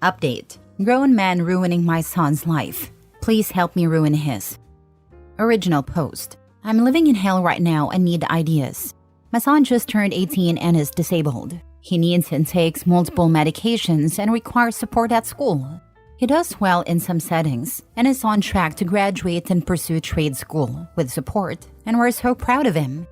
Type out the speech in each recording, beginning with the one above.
Update. Grown man ruining my son's life. Please help me ruin his. Original post. I'm living in hell right now and need ideas. My son just turned 18 and is disabled. He needs and takes multiple medications and requires support at school. He does well in some settings and is on track to graduate and pursue trade school with support, and we're so proud of him.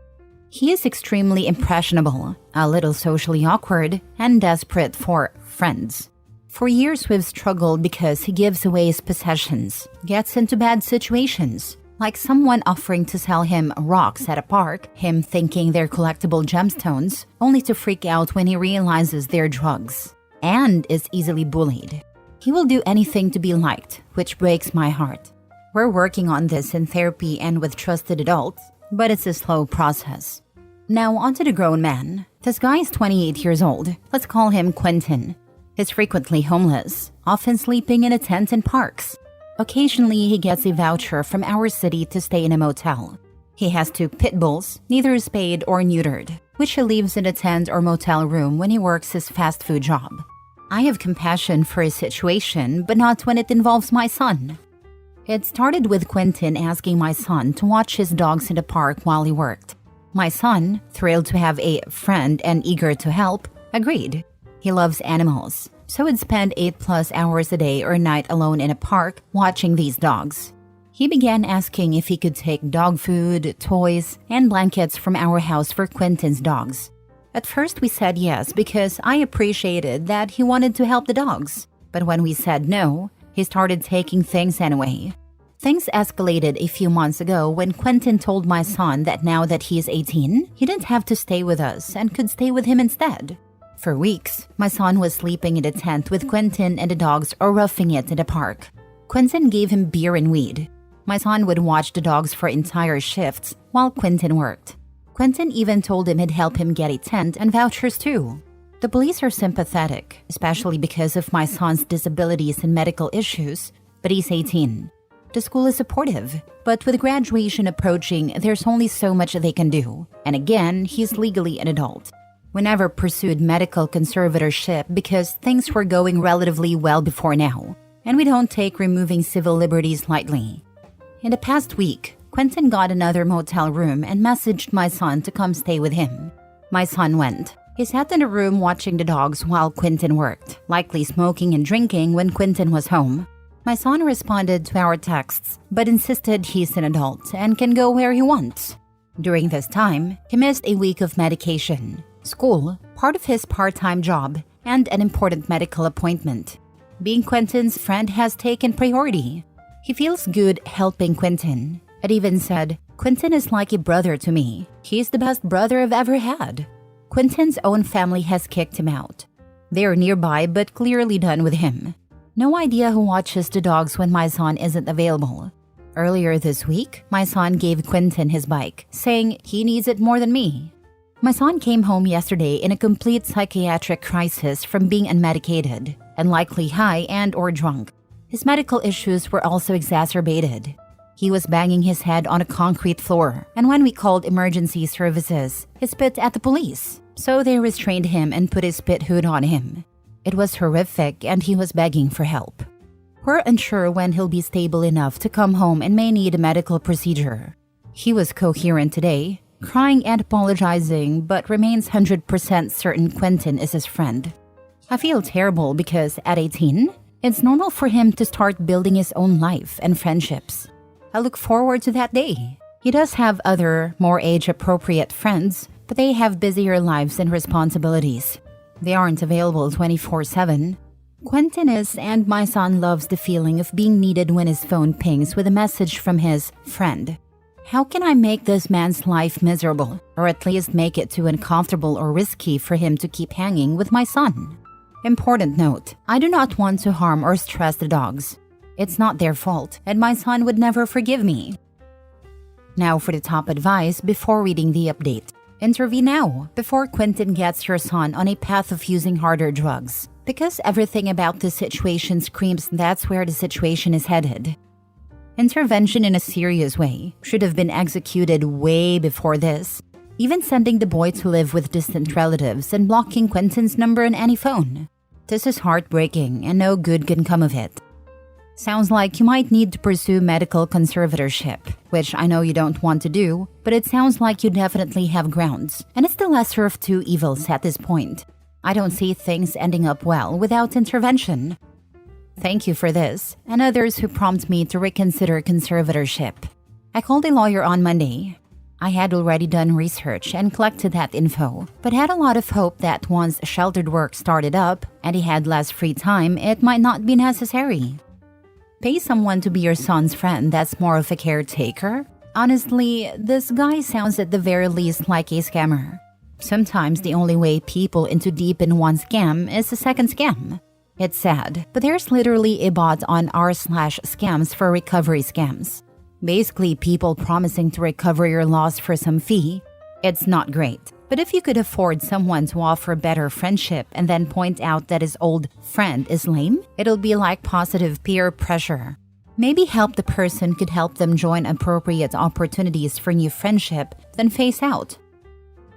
He is extremely impressionable, a little socially awkward, and desperate for friends. For years we've struggled because he gives away his possessions, gets into bad situations, like someone offering to sell him rocks at a park, him thinking they're collectible gemstones, only to freak out when he realizes they're drugs, and is easily bullied. He will do anything to be liked, which breaks my heart. We're working on this in therapy and with trusted adults, but it's a slow process. Now onto the grown man. This guy is 28 years old. Let's call him Quentin. He's frequently homeless, often sleeping in a tent in parks. Occasionally, he gets a voucher from our city to stay in a motel. He has 2 pit bulls, neither spayed or neutered, which he leaves in a tent or motel room when he works his fast food job. I have compassion for his situation, but not when it involves my son. It started with Quentin asking my son to watch his dogs in the park while he worked. My son, thrilled to have a friend and eager to help, agreed. He loves animals, so would spend 8+ hours a day or night alone in a park watching these dogs. He began asking if he could take dog food, toys, and blankets from our house for Quentin's dogs. At first we said yes because I appreciated that he wanted to help the dogs. But when we said no, he started taking things anyway. Things escalated a few months ago when Quentin told my son that now that he is 18, he didn't have to stay with us and could stay with him instead. For weeks, my son was sleeping in a tent with Quentin and the dogs or roughing it in the park. Quentin gave him beer and weed. My son would watch the dogs for entire shifts while Quentin worked. Quentin even told him he'd help him get a tent and vouchers too. The police are sympathetic, especially because of my son's disabilities and medical issues, but he's 18. The school is supportive, but with graduation approaching, there's only so much they can do. And again, he's legally an adult. We never pursued medical conservatorship because things were going relatively well before now, and we don't take removing civil liberties lightly. In the past week, Quentin got another motel room and messaged my son to come stay with him. My son went. He sat in a room watching the dogs while Quentin worked, likely smoking and drinking when Quentin was home. My son responded to our texts, but insisted he's an adult and can go where he wants. During this time, he missed a week of medication, school, part of his part-time job, and an important medical appointment. Being Quentin's friend has taken priority. He feels good helping Quentin. It even said, "Quentin is like a brother to me. He's the best brother I've ever had." Quentin's own family has kicked him out. They are nearby but clearly done with him. No idea who watches the dogs when my son isn't available. Earlier this week, my son gave Quentin his bike, saying he needs it more than me. My son came home yesterday in a complete psychiatric crisis from being unmedicated and likely high and or drunk. His medical issues were also exacerbated. He was banging his head on a concrete floor, and when we called emergency services, he spit at the police, so they restrained him and put a spit hood on him. It was horrific and he was begging for help. We're unsure when he'll be stable enough to come home and may need a medical procedure. He was coherent today, crying and apologizing, but remains 100% certain Quentin is his friend. I feel terrible because at 18, it's normal for him to start building his own life and friendships. I look forward to that day. He does have other, more age-appropriate friends, but they have busier lives and responsibilities. They aren't available 24/7. Quentin is, and my son loves the feeling of being needed when his phone pings with a message from his friend. How can I make this man's life miserable, or at least make it too uncomfortable or risky for him to keep hanging with my son? Important note, I do not want to harm or stress the dogs. It's not their fault, and my son would never forgive me. Now for the top advice before reading the update. Intervene now, before Quentin gets your son on a path of using harder drugs, because everything about this situation screams that's where the situation is headed. Intervention in a serious way should have been executed way before this, even sending the boy to live with distant relatives and blocking Quentin's number on any phone. This is heartbreaking and no good can come of it. Sounds like you might need to pursue medical conservatorship, which I know you don't want to do, but it sounds like you definitely have grounds, and it's the lesser of two evils at this point. I don't see things ending up well without intervention. Thank you for this, and others who prompt me to reconsider conservatorship. I called a lawyer on Monday. I had already done research and collected that info, but had a lot of hope that once sheltered work started up and he had less free time, it might not be necessary. Pay someone to be your son's friend that's more of a caretaker? Honestly, this guy sounds at the very least like a scammer. Sometimes the only way people into deep in one scam is a second scam. It's sad, but there's literally a bot on r/scams for recovery scams. Basically, people promising to recover your loss for some fee. It's not great. But if you could afford someone to offer better friendship and then point out that his old friend is lame, it'll be like positive peer pressure. Maybe help the person could help them join appropriate opportunities for new friendship, then phase out.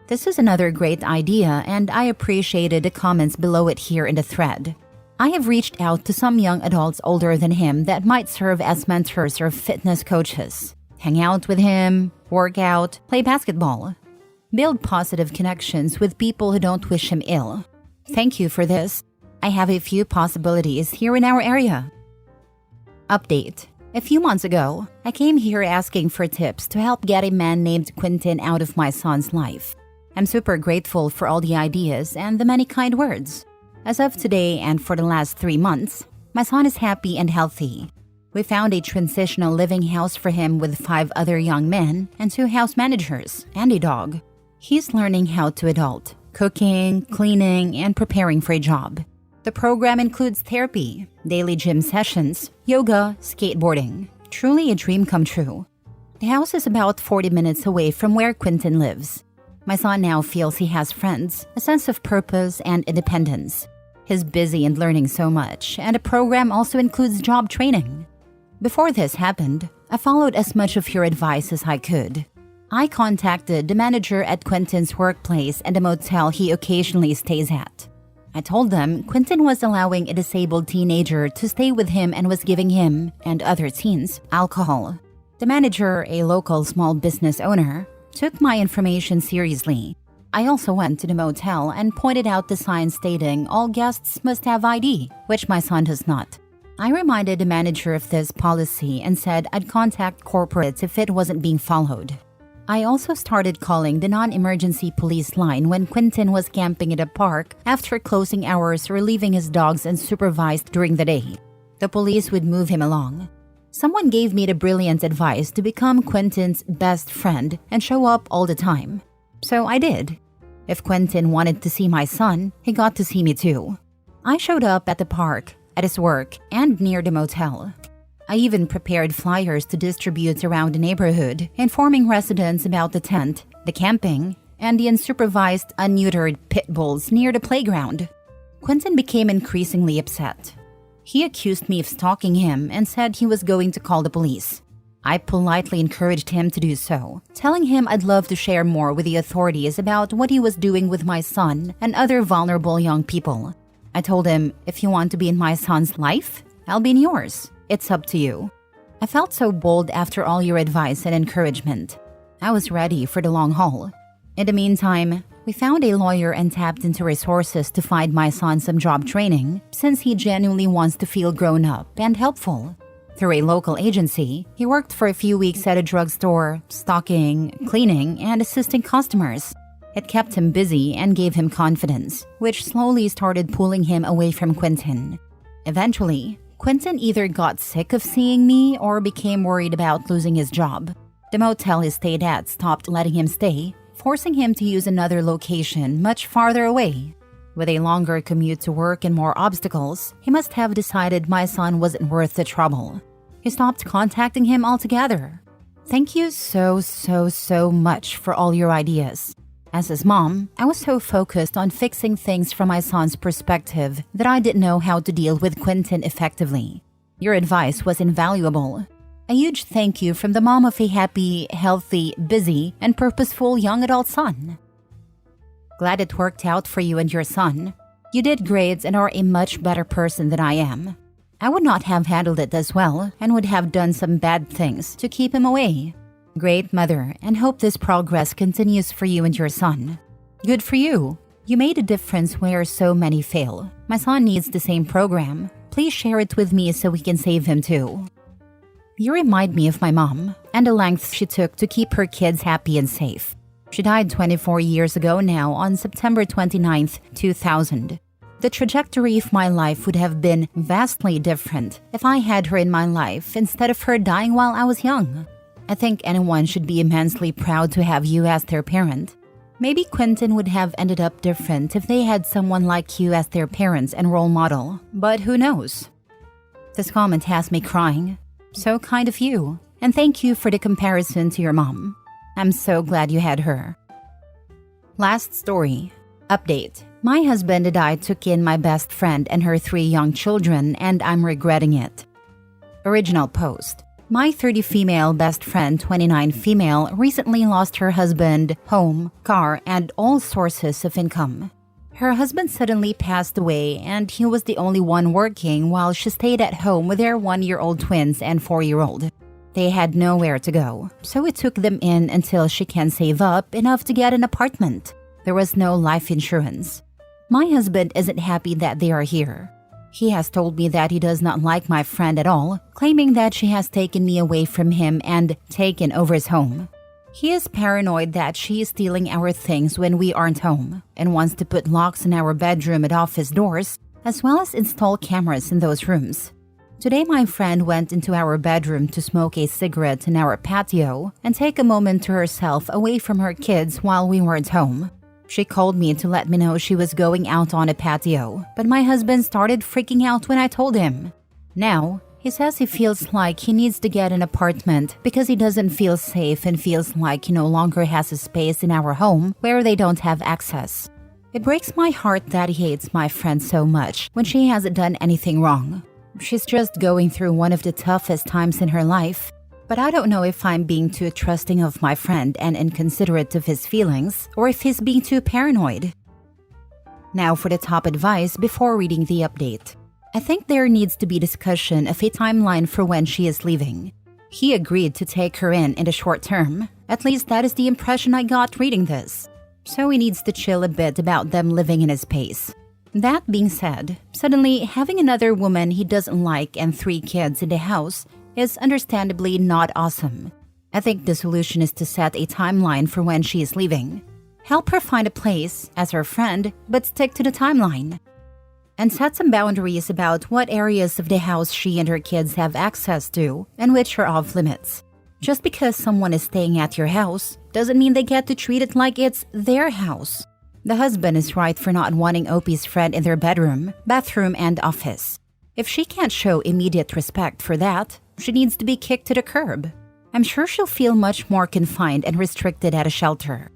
This is another great idea, and I appreciated the comments below it here in the thread. I have reached out to some young adults older than him that might serve as mentors or fitness coaches. Hang out with him, work out, play basketball. Build positive connections with people who don't wish him ill. Thank you for this. I have a few possibilities here in our area. Update. A few months ago, I came here asking for tips to help get a man named Quentin out of my son's life. I'm super grateful for all the ideas and the many kind words. As of today and for the last 3 months, my son is happy and healthy. We found a transitional living house for him with 5 other young men and 2 house managers and a dog. He's learning how to adult, cooking, cleaning, and preparing for a job. The program includes therapy, daily gym sessions, yoga, skateboarding. Truly a dream come true. The house is about 40 minutes away from where Quentin lives. My son now feels he has friends, a sense of purpose, and independence. He's busy and learning so much, and the program also includes job training. Before this happened, I followed as much of your advice as I could. I contacted the manager at Quentin's workplace and the motel he occasionally stays at. I told them Quentin was allowing a disabled teenager to stay with him and was giving him, and other teens, alcohol. The manager, a local small business owner, took my information seriously. I also went to the motel and pointed out the sign stating all guests must have ID, which my son does not. I reminded the manager of this policy and said I'd contact corporates if it wasn't being followed. I also started calling the non-emergency police line when Quentin was camping at a park after closing hours or leaving his dogs unsupervised during the day. The police would move him along. Someone gave me the brilliant advice to become Quentin's best friend and show up all the time. So I did. If Quentin wanted to see my son, he got to see me too. I showed up at the park, at his work, and near the motel. I even prepared flyers to distribute around the neighborhood, informing residents about the tent, the camping, and the unsupervised, unneutered pit bulls near the playground. Quentin became increasingly upset. He accused me of stalking him and said he was going to call the police. I politely encouraged him to do so, telling him I'd love to share more with the authorities about what he was doing with my son and other vulnerable young people. I told him, if you want to be in my son's life, I'll be in yours. It's up to you. I felt so bold after all your advice and encouragement. I was ready for the long haul. In the meantime, we found a lawyer and tapped into resources to find my son some job training since he genuinely wants to feel grown up and helpful. Through a local agency, he worked for a few weeks at a drugstore, stocking, cleaning, and assisting customers. It kept him busy and gave him confidence, which slowly started pulling him away from Quentin. Eventually, Quentin either got sick of seeing me or became worried about losing his job. The motel he stayed at stopped letting him stay, forcing him to use another location much farther away. With a longer commute to work and more obstacles, he must have decided my son wasn't worth the trouble. He stopped contacting him altogether. Thank you so much for all your ideas. As his mom, I was so focused on fixing things from my son's perspective that I didn't know how to deal with Quentin effectively. Your advice was invaluable. A huge thank you from the mom of a happy, healthy, busy, and purposeful young adult son. Glad it worked out for you and your son. You did great and are a much better person than I am. I would not have handled it as well and would have done some bad things to keep him away. Great mother, and hope this progress continues for you and your son. Good for you. You made a difference where so many fail. My son needs the same program. Please share it with me so we can save him too. You remind me of my mom and the lengths she took to keep her kids happy and safe. She died 24 years ago now on September 29th, 2000. The trajectory of my life would have been vastly different if I had her in my life instead of her dying while I was young. I think anyone should be immensely proud to have you as their parent. Maybe Quentin would have ended up different if they had someone like you as their parents and role model, but who knows? This comment has me crying. So kind of you, and thank you for the comparison to your mom. I'm so glad you had her. Last story. Update. My husband and I took in my best friend and her 3 young children, and I'm regretting it. Original post. My 30 female best friend, 29 female, recently lost her husband, home, car, and all sources of income. Her husband suddenly passed away, and he was the only one working while she stayed at home with their 1-year-old twins and 4-year-old. They had nowhere to go, so it took them in until she can save up enough to get an apartment. There was no life insurance. My husband isn't happy that they are here. He has told me that he does not like my friend at all, claiming that she has taken me away from him and taken over his home. He is paranoid that she is stealing our things when we aren't home and wants to put locks in our bedroom and office doors, as well as install cameras in those rooms. Today, my friend went into our bedroom to smoke a cigarette in our patio and take a moment to herself away from her kids while we weren't home. She called me to let me know she was going out on a patio, but my husband started freaking out when I told him. Now, he says he feels like he needs to get an apartment because he doesn't feel safe and feels like he no longer has a space in our home where they don't have access. It breaks my heart that he hates my friend so much when she hasn't done anything wrong. She's just going through one of the toughest times in her life. But I don't know if I'm being too trusting of my friend and inconsiderate of his feelings, or if he's being too paranoid. Now for the top advice before reading the update. I think there needs to be discussion of a timeline for when she is leaving. He agreed to take her in the short term. At least that is the impression I got reading this. So he needs to chill a bit about them living in his pace. That being said, suddenly having another woman he doesn't like and 3 kids in the house is understandably not awesome. I think the solution is to set a timeline for when she is leaving. Help her find a place as her friend, but stick to the timeline. And set some boundaries about what areas of the house she and her kids have access to and which are off limits. Just because someone is staying at your house doesn't mean they get to treat it like it's their house. The husband is right for not wanting Opie's friend in their bedroom, bathroom, and office. If she can't show immediate respect for that, she needs to be kicked to the curb. I'm sure she'll feel much more confined and restricted at a shelter.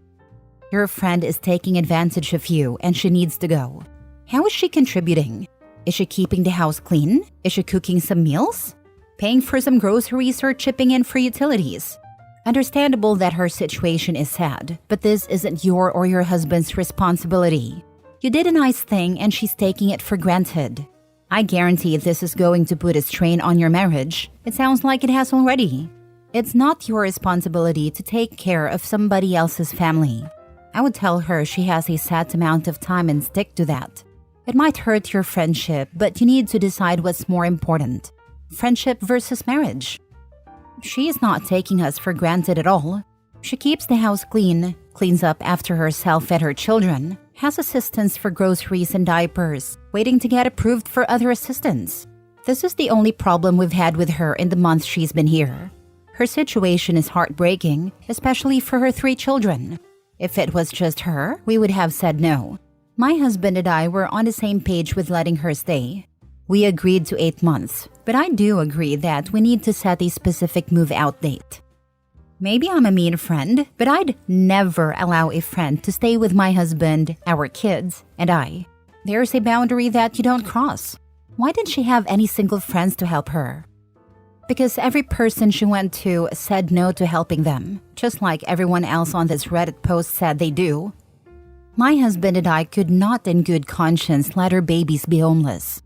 Your friend is taking advantage of you and she needs to go. How is she contributing? Is she keeping the house clean? Is she cooking some meals? Paying for some groceries or chipping in for utilities? Understandable that her situation is sad, but this isn't your or your husband's responsibility. You did a nice thing and she's taking it for granted. I guarantee this is going to put a strain on your marriage. It sounds like it has already. It's not your responsibility to take care of somebody else's family. I would tell her she has a set amount of time and stick to that. It might hurt your friendship, but you need to decide what's more important. Friendship versus marriage. She is not taking us for granted at all. She keeps the house clean, cleans up after herself and her children, has assistance for groceries and diapers, waiting to get approved for other assistance. This is the only problem we've had with her in the month she's been here. Her situation is heartbreaking, especially for her 3 children. If it was just her, we would have said no. My husband and I were on the same page with letting her stay. We agreed to 8 months, but I do agree that we need to set a specific move-out date. Maybe I'm a mean friend, but I'd never allow a friend to stay with my husband, our kids, and I. There's a boundary that you don't cross. Why didn't she have any single friends to help her? Because every person she went to said no to helping them, just like everyone else on this Reddit post said they do. My husband and I could not in good conscience let our babies be homeless.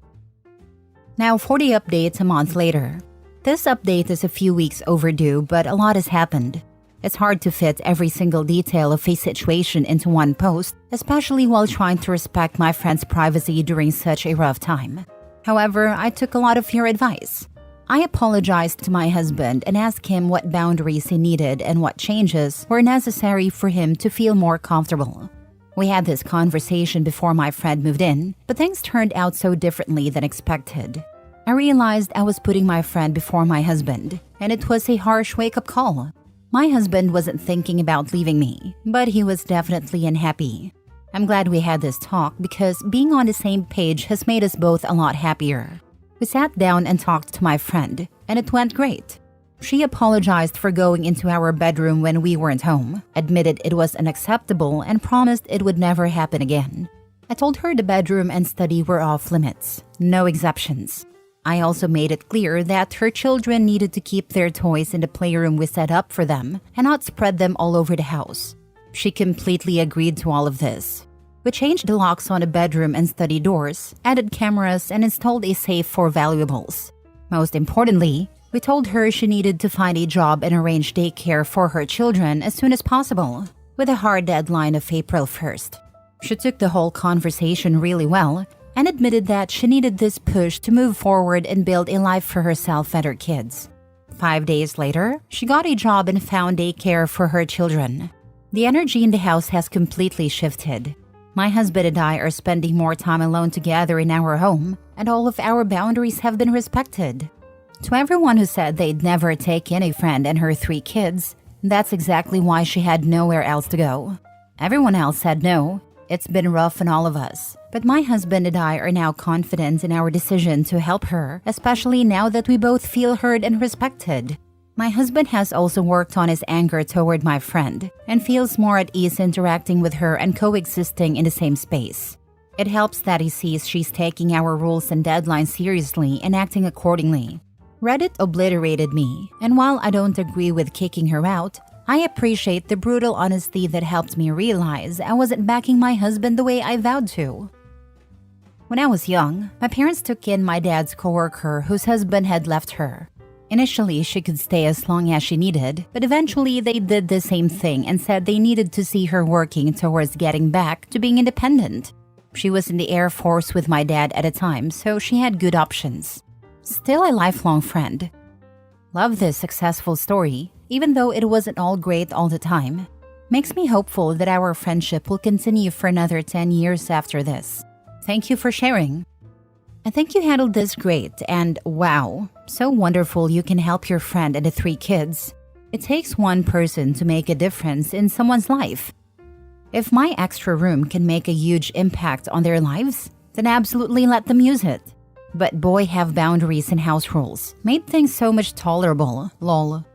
Now 40 updates a month later. This update is a few weeks overdue, but a lot has happened. It's hard to fit every single detail of a situation into one post, especially while trying to respect my friend's privacy during such a rough time. However, I took a lot of your advice. I apologized to my husband and asked him what boundaries he needed and what changes were necessary for him to feel more comfortable. We had this conversation before my friend moved in, but things turned out so differently than expected. I realized I was putting my friend before my husband, and it was a harsh wake-up call. My husband wasn't thinking about leaving me, but he was definitely unhappy. I'm glad we had this talk because being on the same page has made us both a lot happier. We sat down and talked to my friend, and it went great. She apologized for going into our bedroom when we weren't home, admitted it was unacceptable, and promised it would never happen again. I told her the bedroom and study were off limits, no exceptions. I also made it clear that her children needed to keep their toys in the playroom we set up for them and not spread them all over the house. She completely agreed to all of this. We changed the locks on the bedroom and study doors, added cameras, and installed a safe for valuables. Most importantly, we told her she needed to find a job and arrange daycare for her children as soon as possible, with a hard deadline of April 1st. She took the whole conversation really well and admitted that she needed this push to move forward and build a life for herself and her kids. 5 days later, she got a job and found daycare for her children. The energy in the house has completely shifted. My husband and I are spending more time alone together in our home, and all of our boundaries have been respected. To everyone who said they'd never take in a friend and her 3 kids, that's exactly why she had nowhere else to go. Everyone else said no. It's been rough on all of us, but my husband and I are now confident in our decision to help her, especially now that we both feel heard and respected. My husband has also worked on his anger toward my friend and feels more at ease interacting with her and coexisting in the same space. It helps that he sees she's taking our rules and deadlines seriously and acting accordingly. Reddit obliterated me, and while I don't agree with kicking her out, I appreciate the brutal honesty that helped me realize I wasn't backing my husband the way I vowed to. When I was young, my parents took in my dad's coworker whose husband had left her. Initially, she could stay as long as she needed, but eventually they did the same thing and said they needed to see her working towards getting back to being independent. She was in the Air Force with my dad at a time, so she had good options. Still a lifelong friend. Love this successful story, even though it wasn't all great all the time. Makes me hopeful that our friendship will continue for another 10 years after this. Thank you for sharing. I think you handled this great, and wow, so wonderful you can help your friend and the 3 kids. It takes one person to make a difference in someone's life. If my extra room can make a huge impact on their lives, then absolutely let them use it. But boy, have boundaries and house rules made things so much tolerable, lol.